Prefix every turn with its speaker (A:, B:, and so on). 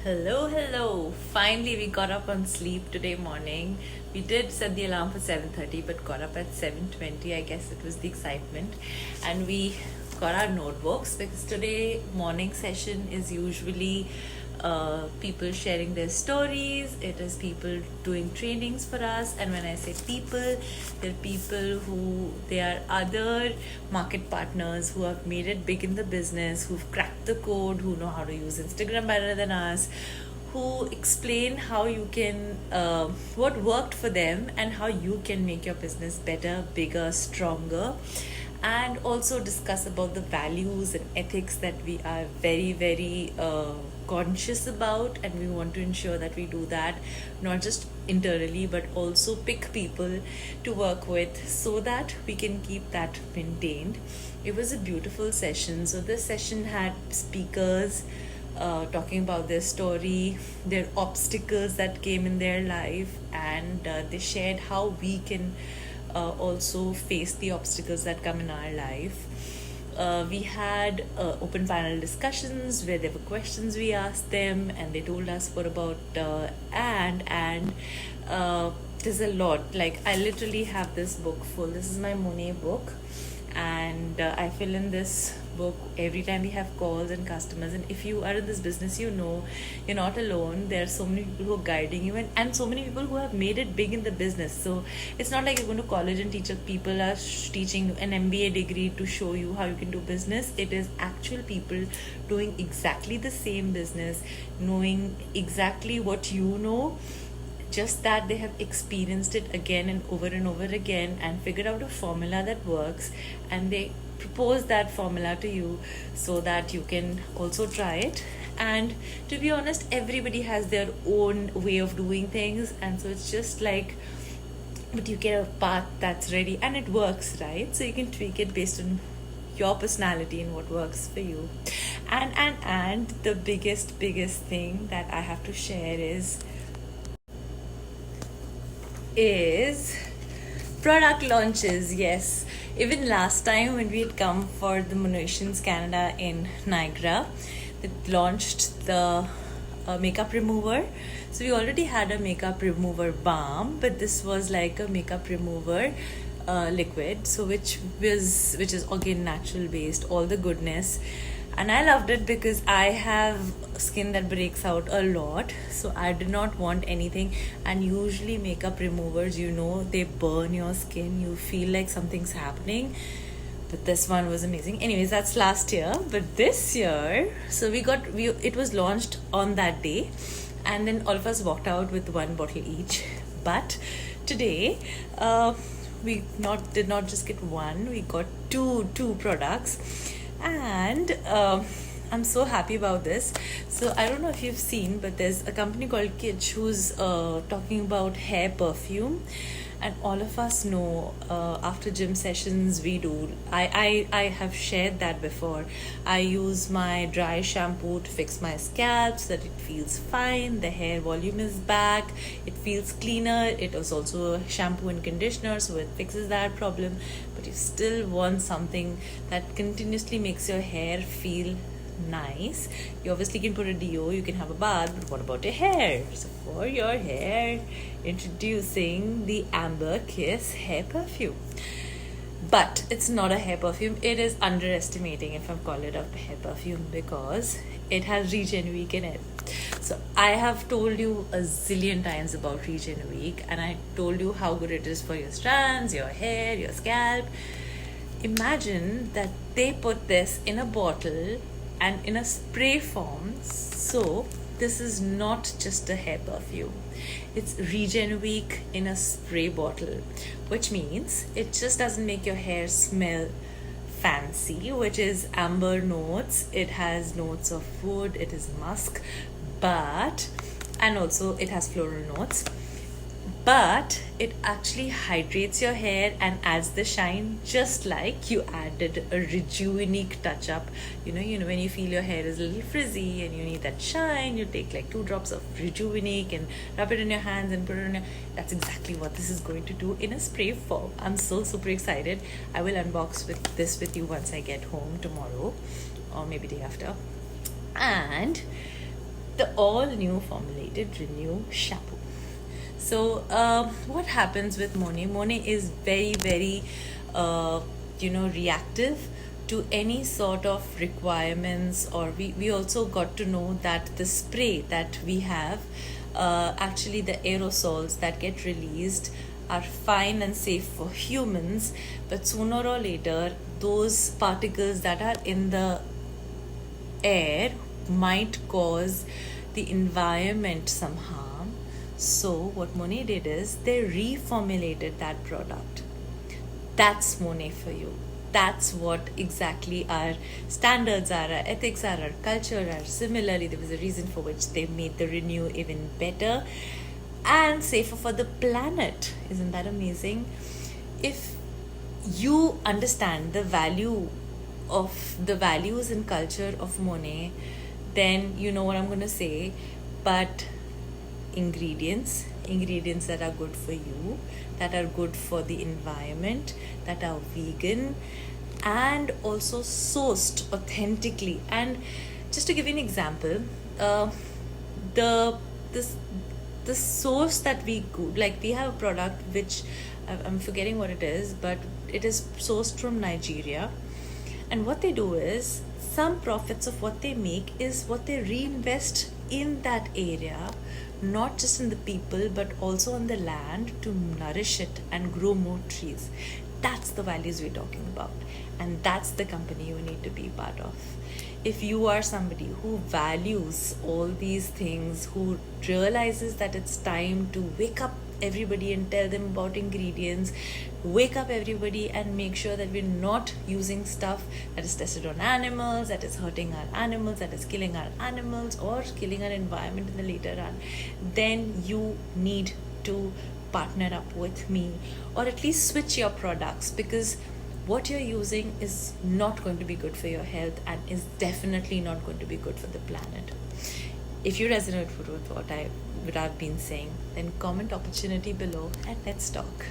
A: Hello. Finally, we got up on sleep today morning. We did set the alarm for 7:30, but got up at 7:20. I guess it was the excitement, and we got our notebooks because today morning session is usually people sharing their stories. It is people doing trainings for us, and when I say people, they're people who they are other market partners who have made it big in the business, who've cracked the code, who know how to use Instagram better than us, who explain how you can what worked for them and how you can make your business better, bigger, stronger, and also discuss about the values and ethics that we are very conscious about, and we want to ensure that we do that not just internally but also pick people to work with so that we can keep that maintained. It was a beautiful session. So this session had speakers talking about their story, their obstacles that came in their life, and they shared how we can also face the obstacles that come in our life. We had open panel discussions where there were questions we asked them, and they told us for about and there's a lot. Like, I literally have this book full. This is my Monet book, and I fill in this book every time we have calls and customers. And if you are in this business, you know you're not alone. There are so many people who are guiding you, and so many people who have made it big in the business. So it's not like you're going to college and people are teaching an MBA degree to show you how you can do business. It is actual people doing exactly the same business, knowing exactly what you know, just that they have experienced it again and over again and figured out a formula that works, and they propose that formula to you so that you can also try it. And to be honest, everybody has their own way of doing things, and so it's just like, but you get a path that's ready and it works, right? So you can tweak it based on your personality and what works for you. And the biggest thing that I have to share is product launches. Yes, even last time when we had come for the Monations Canada in Niagara, they launched the makeup remover. So we already had a makeup remover balm, but this was like a makeup remover liquid, so which is again natural based, all the goodness. And I loved it because I have skin that breaks out a lot, so I did not want anything. And usually makeup removers, they burn your skin, you feel like something's happening, but this one was amazing. Anyways, that's last year. But this year, so it was launched on that day, and then all of us walked out with one bottle each. But today we did not just get one, we got two products. And I'm so happy about this. So I don't know if you've seen, but there's a company called Kitsch who's talking about hair perfume. And all of us know after gym sessions we do. I have shared that before. I use my dry shampoo to fix my scalp so that it feels fine. The hair volume is back. It feels cleaner. It is also a shampoo and conditioner, so it fixes that problem. But you still want something that continuously makes your hair feel nice. You obviously can put a deo, you can have a bath, but what about your hair? So for your hair, introducing the Amber Kiss hair perfume. But it's not a hair perfume. It is underestimating if I call it a hair perfume, because it has Regen Week in it. So I have told you a zillion times about Regen Week, and I told you how good it is for your strands, your hair, your scalp. Imagine that they put this in a bottle and in a spray form. So this is not just a hair perfume, it's Regen Week in a spray bottle, which means it just doesn't make your hair smell fancy, which is amber notes. It has notes of wood, it is musk, and also it has floral notes, but it actually hydrates your hair and adds the shine, just like you added a Rejuvenate touch up. You know when you feel your hair is a little frizzy and you need that shine, you take like 2 drops of Rejuvenate and rub it in your hands and put it on your. That's exactly what this is going to do in a spray form. I'm so super excited. I will unbox this with you once I get home tomorrow, or maybe day after. And the all new formulated Renew shampoo. So, what happens with Monet? Monet is very, very, reactive to any sort of requirements. Or we also got to know that the spray that we have, actually the aerosols that get released are fine and safe for humans, but sooner or later, those particles that are in the air might cause the environment some harm. So what Monet did is they reformulated that product. That's Monet for you. That's what exactly our standards are, our ethics are, our culture are. Similarly, there was a reason for which they made the Renew even better and safer for the planet. Isn't that amazing? If you understand the values and culture of Monet, then you know what I'm going to say. But ingredients that are good for you, that are good for the environment, that are vegan and also sourced authentically. And just to give you an example, the source that we go, like we have a product which I'm forgetting what it is, but it is sourced from Nigeria. And what they do is, some profits of what they make is what they reinvest in that area, not just in the people but also on the land to nourish it and grow more trees. That's the values we're talking about, and that's the company you need to be part of. If you are somebody who values all these things, who realizes that it's time to wake up everybody and tell them about ingredients, wake up everybody and make sure that we're not using stuff that is tested on animals, that is hurting our animals, that is killing our animals or killing our environment in the later run, then you need to partner up with me, or at least switch your products, because what you're using is not going to be good for your health and is definitely not going to be good for the planet. If you resonate with what I've been saying, then comment opportunity below and let's talk.